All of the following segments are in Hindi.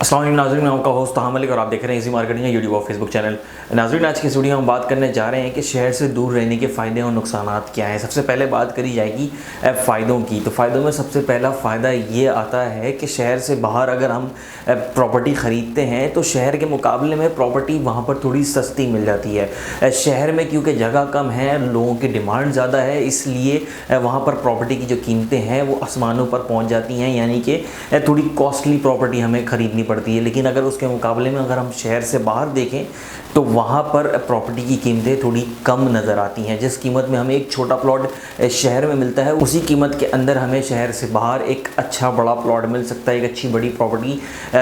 अस्सलाम वालेकुम नाज़रीन, मैं आपका होस्ट ताहा मलिक और आप देख रहे हैं इजी मार्केटिंग या यूट्यूब और फेसबुक चैनल। नाज़रीन, आज की इस वीडियो में हम बात करने जा रहे हैं कि शहर से दूर रहने के फ़ायदे और नुकसानात क्या हैं। सबसे पहले बात करी जाएगी फ़ायदों की। तो फ़ायदों में सबसे पहला फ़ायदा ये आता है कि शहर से बाहर अगर हम प्रॉपर्टी ख़रीदते हैं तो शहर के मुकाबले में प्रॉपर्टी वहाँ पर थोड़ी सस्ती मिल जाती है। शहर में क्योंकि जगह कम है, लोगों की डिमांड ज़्यादा है, इसलिए वहाँ पर प्रॉपर्टी की जो कीमतें हैं वो आसमानों पर पहुँच जाती हैं, यानी कि थोड़ी कॉस्टली प्रॉपर्टी हमें ख़रीदनी पड़ती है। लेकिन अगर उसके मुकाबले में अगर हम शहर से बाहर देखें तो वहाँ पर प्रॉपर्टी की कीमतें थोड़ी कम नज़र आती हैं। जिस कीमत में हमें एक छोटा प्लॉट शहर में मिलता है, उसी कीमत के अंदर हमें शहर से बाहर एक अच्छा बड़ा प्लॉट मिल सकता है, एक अच्छी बड़ी प्रॉपर्टी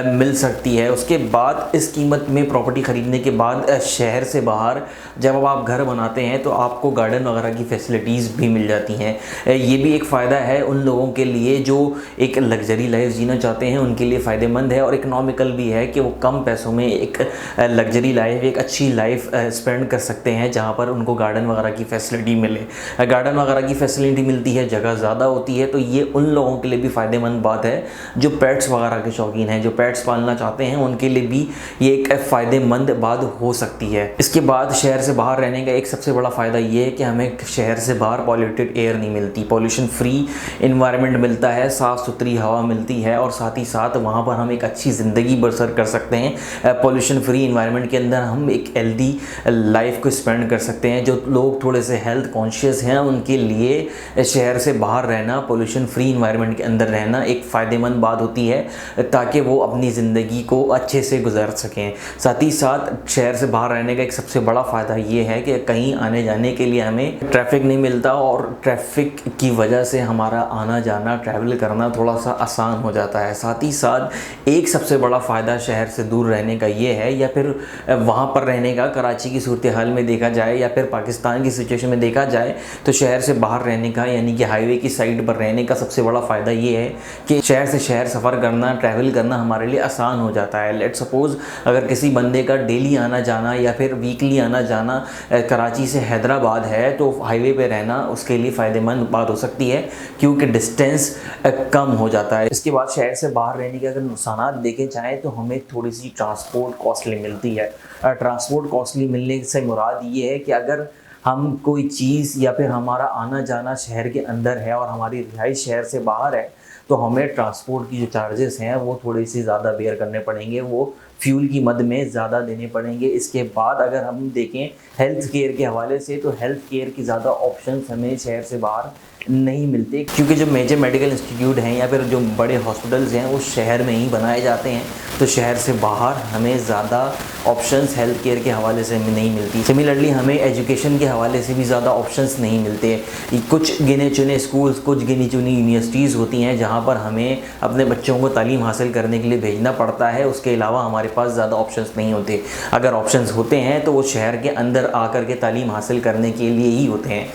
मिल सकती है। उसके बाद इस कीमत में प्रॉपर्टी ख़रीदने के बाद शहर से बाहर जब आप घर बनाते हैं तो आपको गार्डन वगैरह की फैसिलिटीज़ भी मिल जाती हैं। ये भी एक फ़ायदा है उन लोगों के लिए जो एक लग्जरी लाइफ जीना चाहते हैं, उनके लिए फ़ायदेमंद है और इकोनॉमिकल भी है कि वो कम पैसों में एक लग्जरी लाइफ, एक अच्छी लाइफ स्पेंड कर सकते हैं, जहाँ पर उनको गार्डन वगैरह की फैसिलिटी मिले। गार्डन वगैरह की फैसिलिटी मिलती है, जगह ज़्यादा होती है, तो ये उन लोगों के लिए भी फ़ायदेमंद बात है जो पेट्स वगैरह के शौकीन हैं, जो पेट्स पालना चाहते हैं, उनके लिए भी ये एक फ़ायदेमंद बात हो सकती है। इसके बाद शहर से बाहर रहने का एक सबसे बड़ा फ़ायदा ये है कि हमें शहर से बाहर पॉल्यूटेड एयर नहीं मिलती, पॉल्यूशन फ्री इन्वायरमेंट मिलता है, साफ़ सुथरी हवा मिलती है और साथ ही साथ वहाँ पर हम एक अच्छी ज़िंदगी बसर कर सकते हैं। पॉल्यूशन फ्री इन्वायरमेंट के अंदर हम एक हेल्दी लाइफ को स्पेंड कर सकते हैं। जो लोग थोड़े से हेल्थ कॉन्शियस हैं, उनके लिए शहर से बाहर रहना, पॉल्यूशन फ्री इन्वायरमेंट के अंदर रहना एक फ़ायदेमंद बात होती है, ताकि वो अपनी ज़िंदगी को अच्छे से गुजार सकें। साथ ही साथ शहर से बाहर रहने का एक सबसे बड़ा फ़ायदा ये है कि कहीं आने जाने के लिए हमें ट्रैफिक नहीं मिलता और ट्रैफिक की वजह से हमारा आना जाना, ट्रैवल करना थोड़ा सा आसान हो जाता है। साथ ही साथ एक सबसे बड़ा फ़ायदा शहर से दूर रहने का ये है, या फिर वहाँ पर रहने का, कराची की सूरत हाल में देखा जाए या फिर पाकिस्तान की सिचुएशन में देखा जाए, तो शहर से बाहर रहने का यानी कि हाईवे की साइड पर रहने का सबसे बड़ा फ़ायदा ये है कि शहर से शहर सफ़र करना, ट्रैवल करना हमारे लिए आसान हो जाता है। लेट्स सपोज़ अगर किसी बंदे का डेली आना जाना या फिर वीकली आना जाना कराची से हैदराबाद है, तो हाईवे पे रहना उसके लिए फ़ायदेमंद बात हो सकती है क्योंकि डिस्टेंस कम हो जाता है। इसके बाद शहर से बाहर रहने के अगर नुकसानात देखे जाएँ तो हमें थोड़ी सी ट्रांसपोर्ट कॉस्टली मिलती है। ट्रांसपोर्ट कॉस्टली मिलने से मुराद ये है कि अगर हम कोई चीज़ या फिर हमारा आना जाना शहर के अंदर है और हमारी रिहाइश शहर से बाहर है, तो हमें ट्रांसपोर्ट की जो चार्जेस हैं वो थोड़ी सी ज़्यादा बेयर करने पड़ेंगे, वो फ्यूल की मद में ज़्यादा देने पड़ेंगे। इसके बाद अगर हम देखें हेल्थ केयर के हवाले से, तो हेल्थ केयर की ज़्यादा ऑप्शंस हमें शहर से बाहर नहीं मिलते, क्योंकि जो मेजर मेडिकल इंस्टीट्यूट हैं या फिर जो बड़े हॉस्पिटल्स हैं वो शहर में ही बनाए जाते हैं, तो शहर से बाहर हमें ज़्यादा ऑप्शंस हेल्थ केयर के हवाले से नहीं मिलती। सिमिलरली हमें एजुकेशन के हवाले से भी ज़्यादा ऑप्शंस नहीं मिलते। कुछ गिने चुने स्कूल्स, कुछ गिनी चुनी यूनिवर्सिटीज़ होती हैं जहाँ पर हमें अपने बच्चों को तालीम हासिल करने के लिए भेजना पड़ता है। उसके अलावा हमारे पास ज़्यादा ऑप्शंस नहीं होते। अगर ऑप्शंस होते हैं तो वो शहर के अंदर आकर के तालीम हासिल करने के लिए ही होते हैं।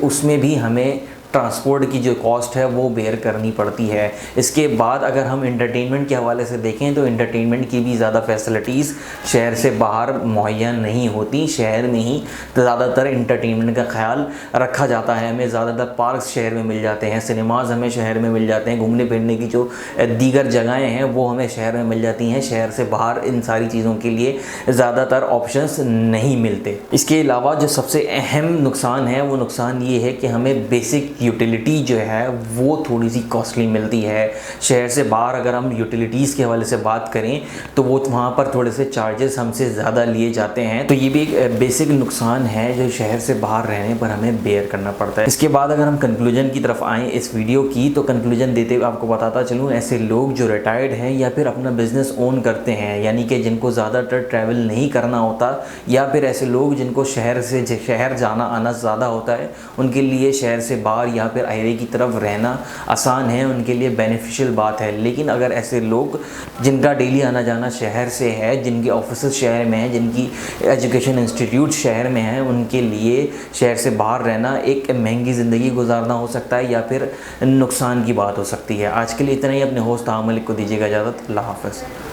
उसमें भी हमें ट्रांसपोर्ट की जो कॉस्ट है वो बेयर करनी पड़ती है। इसके बाद अगर हम एंटरटेनमेंट के हवाले से देखें तो एंटरटेनमेंट की भी ज़्यादा फैसिलिटीज़ शहर से बाहर मुहैया नहीं होती। शहर में ही ज़्यादातर एंटरटेनमेंट का ख्याल रखा जाता है। हमें ज़्यादातर पार्क शहर में मिल जाते हैं, सिनेमाज़ हमें शहर में मिल जाते हैं, घूमने फिरने की जो दीगर जगहें हैं वो हमें शहर में मिल जाती हैं। शहर से बाहर इन सारी चीज़ों के लिए ज़्यादातर ऑप्शंस नहीं मिलते। इसके अलावा जो सबसे अहम नुकसान है वो नुकसान ये है कि हमें बेसिक यूटिलिटी जो है वो थोड़ी सी कॉस्टली मिलती है। शहर से बाहर अगर हम यूटिलिटीज़ के हवाले से बात करें तो वो वहाँ पर थोड़े से चार्जेस हमसे ज़्यादा लिए जाते हैं, तो ये भी एक बेसिक नुकसान है जो शहर से बाहर रहने पर हमें बेयर करना पड़ता है। इसके बाद अगर हम कंक्लूजन की तरफ आएँ इस वीडियो की, तो कंक्लूजन देते हुए आपको बताता चलूँ, ऐसे लोग जो रिटायर्ड हैं या फिर अपना बिज़नेस ओन करते हैं, यानी कि जिनको ज़्यादातर ट्रैवल नहीं करना होता, या फिर ऐसे लोग जिनको शहर से शहर जाना आना ज़्यादा होता है, उनके लिए शहर से बाहर या फिर हाईवे की तरफ रहना आसान है, उनके लिए बेनिफिशियल बात है। लेकिन अगर ऐसे लोग जिनका डेली आना जाना शहर से है, जिनके ऑफिस शहर में हैं, जिनकी एजुकेशन इंस्टीट्यूट शहर में हैं, उनके लिए शहर से बाहर रहना एक महंगी ज़िंदगी गुजारना हो सकता है या फिर नुकसान की बात हो सकती है। आज के लिए इतना ही। अपने होस्ट ताहा मलिक को दीजिएगा इजाज़त। अल्लाह हाफ़िज़।